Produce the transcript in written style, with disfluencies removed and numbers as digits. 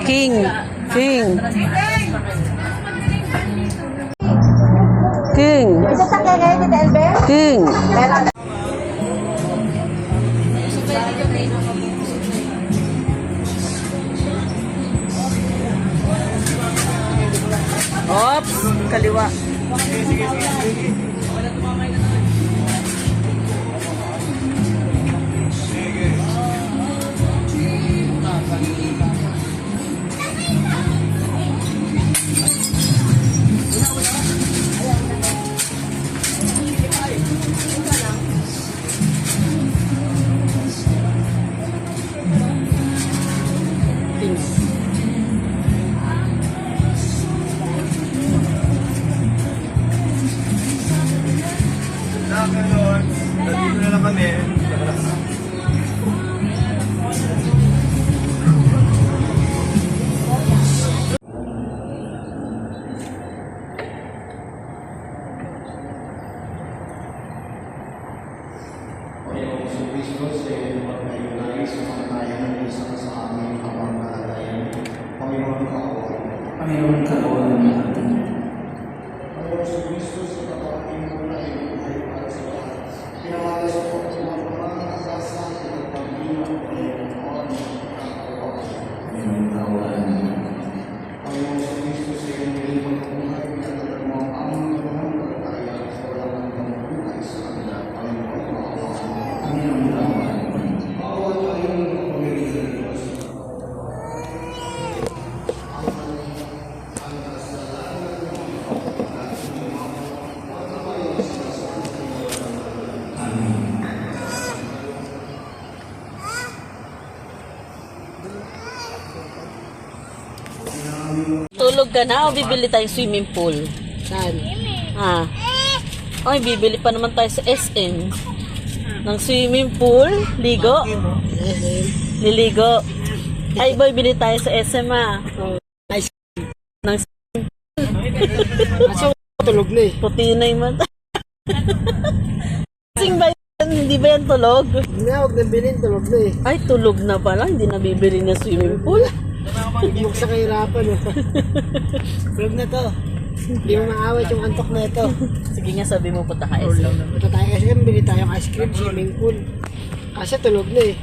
King. King. King. King. Ops, kaliwa. Nandito na lang kami. Panginoong Kristo, sa iyo magkayunay sa mga tayo ng isang sa aming kapangalalayan. Panginoon kaaway. Panginoon kaaway ng ating. Panginoong Kristo, sa katawating mo na ay para sa lahat. Pinamalas po ang mga pag-asa at pag-iwan ng Panginoon kaaway. Panginoon kaaway. Panginoong Kristo, sa iyo nilipon ng buhay at alam mo ang aming naman pagkaya sa walang hanggang buhay sa kanila. Panginoon kaaway. Panginoon kaaway. Kaaway kayong pamilya ng Diyos. Tulog ka na o bibili tayong swimming pool? Saan? Ah. Ay, bibili pa naman tayo sa SM. Ng swimming pool, ligo. Liligo. Ay, boy, bili tayo sa SM ah. Ice Ng Kaso tulog na eh. puti na yung mata. Kasing ba yan? Hindi ba yan tulog? Hindi na, huwag na bilhin, tulog na eh. Ay, tulog na pala. Hindi na bibili ng swimming pool. Hindi mo sa kahirapan eh. Tulog na to. Hindi mo maawat yung antok na ito. Sige nga, sabi mo punta ka SM. Punta tayo kasi bili tayong ice cream, swimming pool. Kasi tulog na eh.